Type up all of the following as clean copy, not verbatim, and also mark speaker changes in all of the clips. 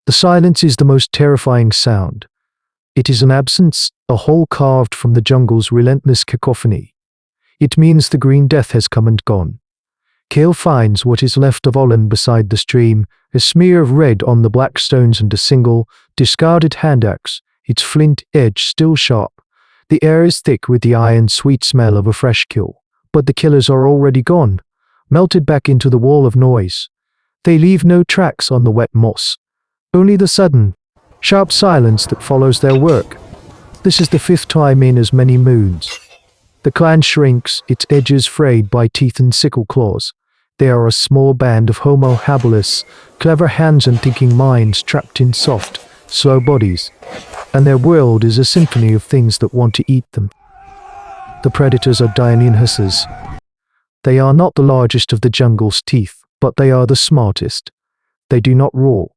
Speaker 1: The silence is the most terrifying sound. It is an absence, a hole carved from the jungle's relentless cacophony. It means the green death has come and gone. Kale finds what is left of Olin beside the stream, a smear of red on the black stones and a single, discarded hand axe, its flint edge still sharp. The air is thick with the iron-sweet smell of a fresh kill. But the killers are already gone, melted back into the wall of noise. They leave no tracks on the wet moss. Only the sudden, sharp silence that follows their work. This is the 5th time in as many moons. The clan shrinks, its edges frayed by teeth and sickle claws. They are a small band of Homo Habilis, clever hands and thinking minds trapped in soft, slow bodies. And their world is a symphony of things that want to eat them. The predators are Deinonychuses. They are not the largest of the jungle's teeth, but they are the smartest. They do not roar.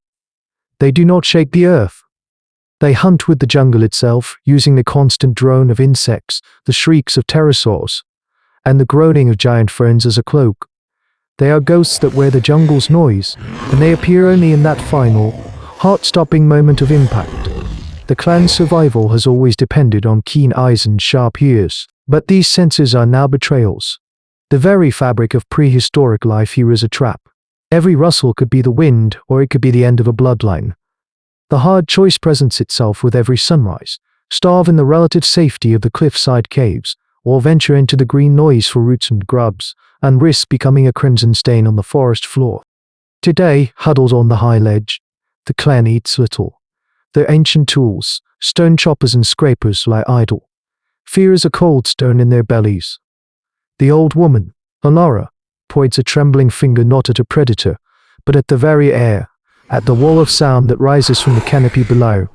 Speaker 1: They do not shake the earth. They hunt with the jungle itself, using the constant drone of insects, the shrieks of pterosaurs, and the groaning of giant ferns as a cloak. They are ghosts that wear the jungle's noise, and they appear only in that final, heart-stopping moment of impact. The clan's survival has always depended on keen eyes and sharp ears, but these senses are now betrayals. The very fabric of prehistoric life here is a trap. Every rustle could be the wind, or it could be the end of a bloodline. The hard choice presents itself with every sunrise. Starve in the relative safety of the cliffside caves, or venture into the green noise for roots and grubs, and risk becoming a crimson stain on the forest floor. Today, huddled on the high ledge, the clan eats little. Their ancient tools, stone choppers and scrapers, lie idle. Fear is a cold stone in their bellies. The old woman, Alara, points a trembling finger not at a predator, but at the very air, at the wall of sound that rises from the canopy below.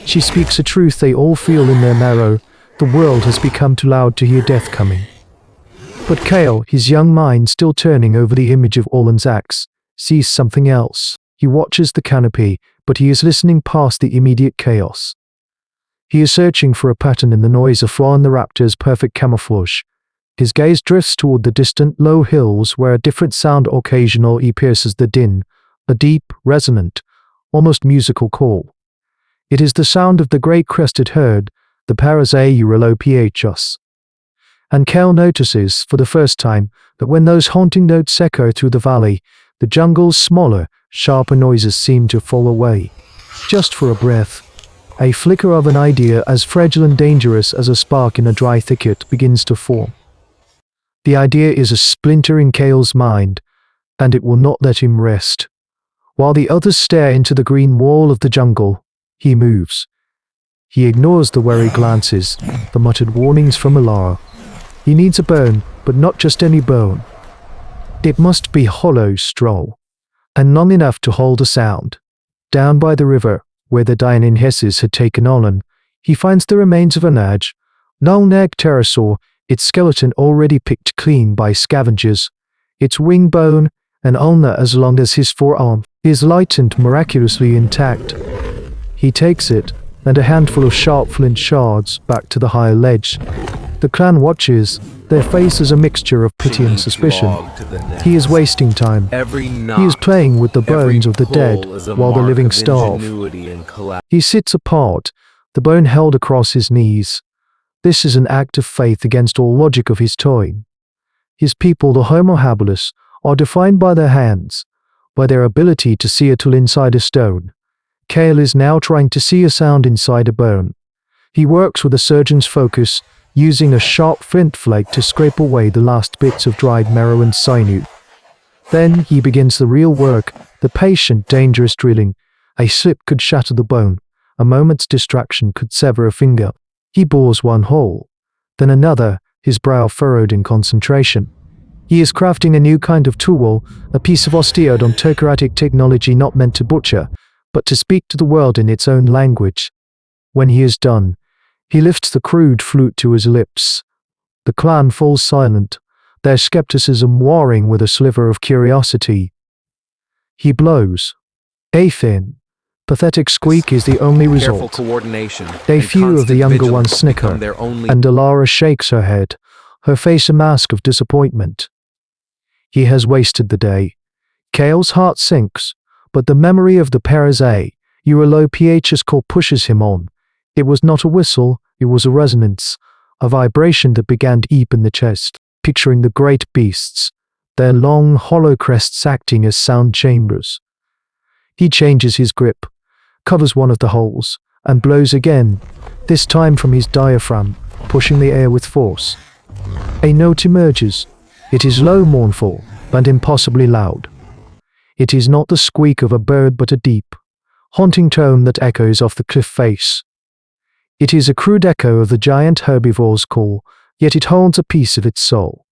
Speaker 1: She speaks a truth they all feel in their marrow. The world has become too loud to hear death coming. But Kale, his young mind still turning over the image of Olin's axe, sees something else. He watches the canopy, but he is listening past the immediate chaos. He is searching for a pattern in the noise of Flawn the raptor's perfect camouflage. His gaze drifts toward the distant, low hills where a different sound occasionally pierces the din, a deep, resonant, almost musical call. It is the sound of the great crested herd, the Parasaurolophus. And Kale notices, for the first time, that when those haunting notes echo through the valley, the jungle's smaller, sharper noises seem to fall away. Just for a breath. A flicker of an idea as fragile and dangerous as a spark in a dry thicket begins to form. The idea is a splinter in Kale's mind, and it will not let him rest. While the others stare into the green wall of the jungle, he moves. He ignores the wary glances, the muttered warnings from Alara. He needs a bone, but not just any bone. It must be hollow straw, and long enough to hold a sound. Down by the river, where the Deinonychus had taken Olin, he finds the remains of an long-necked pterosaur, its skeleton already picked clean by scavengers. Its wing bone, an ulna as long as his forearm, is light and miraculously intact. He takes it, and a handful of sharp flint shards, back to the higher ledge. The clan watches, their faces a mixture of pity and suspicion. He is wasting time. He is playing with the bones of the dead while the living starve. He sits apart, the bone held across his knees. This is an act of faith against all logic of his time. His people, the Homo Habilis, are defined by their hands, by their ability to see a tool inside a stone. Kale is now trying to see a sound inside a bone. He works with a surgeon's focus, using a sharp flint flake to scrape away the last bits of dried marrow and sinew. Then he begins the real work, the patient, dangerous drilling. A slip could shatter the bone. A moment's distraction could sever a finger. He bores one hole, then another, his brow furrowed in concentration. He is crafting a new kind of tool, a piece of osteodontokeratic technology not meant to butcher, but to speak to the world in its own language. When he is done, he lifts the crude flute to his lips. The clan falls silent, their skepticism warring with a sliver of curiosity. He blows. A thin, pathetic squeak is the only result. A few of the younger ones snicker, and Alara shakes her head, her face a mask of disappointment. He has wasted the day. Kale's heart sinks, but the memory of the Parasaur, Euralopiatus call pushes him on. It was not a whistle, it was a resonance, a vibration that began deep in the chest, picturing the great beasts, their long, hollow crests acting as sound chambers. He changes his grip, covers one of the holes, and blows again, this time from his diaphragm, pushing the air with force. A note emerges. It is low, mournful, and impossibly loud. It is not the squeak of a bird but a deep, haunting tone that echoes off the cliff face. It is a crude echo of the giant herbivore's call, yet it holds a piece of its soul.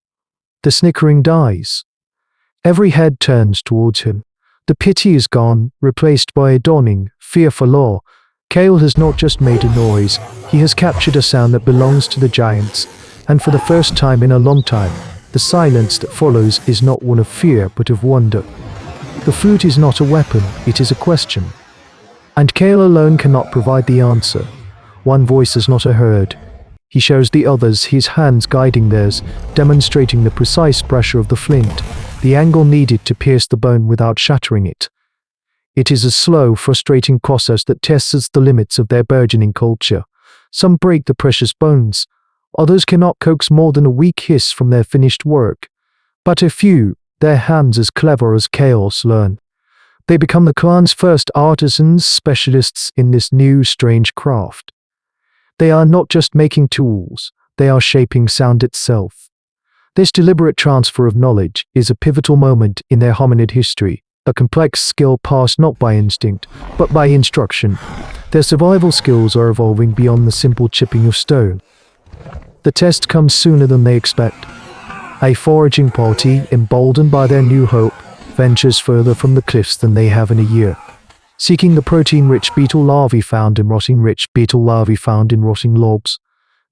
Speaker 1: The snickering dies. Every head turns towards him. The pity is gone, replaced by a dawning, fearful awe. Kale has not just made a noise, he has captured a sound that belongs to the giants, and for the first time in a long time, the silence that follows is not one of fear but of wonder. The flute is not a weapon, it is a question. And Kale alone cannot provide the answer. One voice is not heard. He shows the others, his hands guiding theirs, demonstrating the precise pressure of the flint, the angle needed to pierce the bone without shattering it. It is a slow, frustrating process that tests the limits of their burgeoning culture. Some break the precious bones. Others cannot coax more than a weak hiss from their finished work. But a few, their hands as clever as Kale's, learn. They become the clan's first artisans, specialists in this new, strange craft. They are not just making tools, they are shaping sound itself. This deliberate transfer of knowledge is a pivotal moment in their hominid history, a complex skill passed not by instinct, but by instruction. Their survival skills are evolving beyond the simple chipping of stone. The test comes sooner than they expect. A foraging party, emboldened by their new hope, ventures further from the cliffs than they have in a year, seeking the protein-rich beetle larvae found in rotting logs.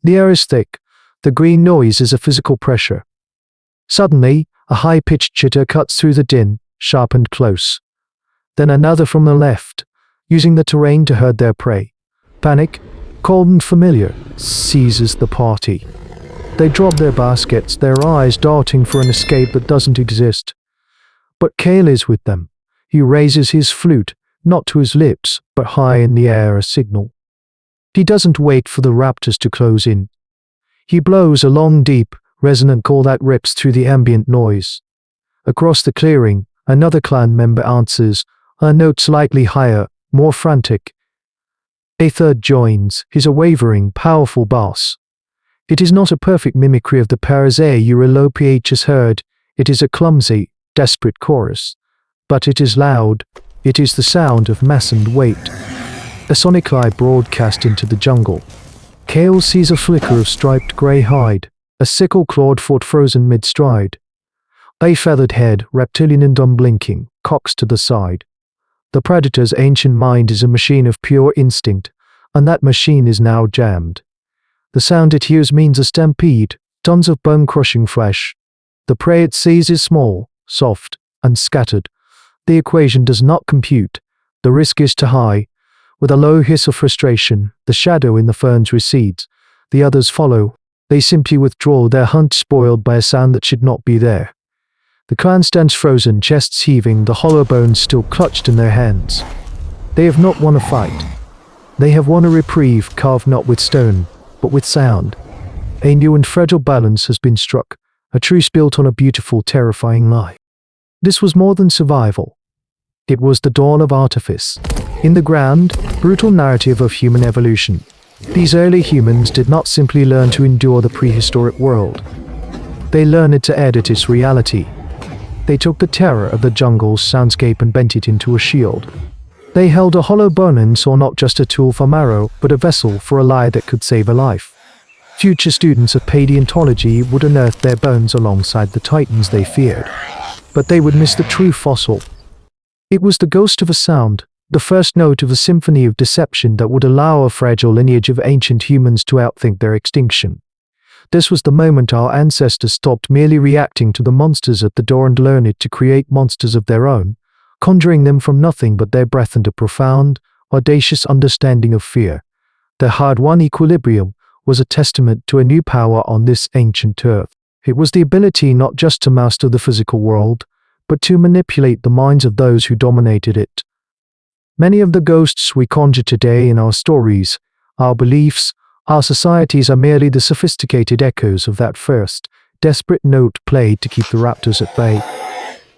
Speaker 1: The air is thick. The green noise is a physical pressure. Suddenly, a high-pitched chitter cuts through the din, sharp and close. Then another from the left, using the terrain to herd their prey. Panic, cold and familiar, seizes the party. They drop their baskets, their eyes darting for an escape that doesn't exist. But Kale is with them. He raises his flute, not to his lips, but high in the air, a signal. He doesn't wait for the raptors to close in. He blows a long, deep, resonant call that rips through the ambient noise. Across the clearing, another clan member answers, a note slightly higher, more frantic. A third joins, his a wavering, powerful bass. It is not a perfect mimicry of the Parasaurolophus heard, it is a clumsy, desperate chorus. But it is loud, it is the sound of mass and weight. A sonic lie broadcast into the jungle. Kale sees a flicker of striped grey hide, a sickle-clawed foot frozen mid-stride. A feathered head, reptilian and unblinking, cocks to the side. The predator's ancient mind is a machine of pure instinct, and that machine is now jammed. The sound it hears means a stampede, tons of bone-crushing flesh. The prey it sees is small, soft, and scattered. The equation does not compute. The risk is too high. With a low hiss of frustration, the shadow in the ferns recedes. The others follow. They simply withdraw, their hunt spoiled by a sound that should not be there. The clan stands frozen, chests heaving, the hollow bones still clutched in their hands. They have not won a fight. They have won a reprieve, carved not with stone, but with sound. A new and fragile balance has been struck, a truce built on a beautiful, terrifying lie. This was more than survival. It was the dawn of artifice. In the grand, brutal narrative of human evolution, these early humans did not simply learn to endure the prehistoric world. They learned to edit its reality. They took the terror of the jungle's soundscape and bent it into a shield. They held a hollow bone and saw not just a tool for marrow, but a vessel for a lie that could save a life. Future students of Paleontology would unearth their bones alongside the titans they feared. But they would miss the true fossil. It was the ghost of a sound, the first note of a symphony of deception that would allow a fragile lineage of ancient humans to outthink their extinction. This was the moment our ancestors stopped merely reacting to the monsters at the door and learned to create monsters of their own, conjuring them from nothing but their breath and a profound, audacious understanding of fear. Their hard-won equilibrium was a testament to a new power on this ancient earth. It was the ability not just to master the physical world, but to manipulate the minds of those who dominated it. Many of the ghosts we conjure today in our stories, our beliefs, our societies are merely the sophisticated echoes of that first, desperate note played to keep the raptors at bay.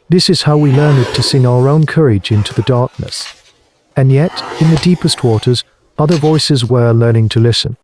Speaker 1: This is how we learned to sing our own courage into the darkness. And yet, in the deepest waters, other voices were learning to listen.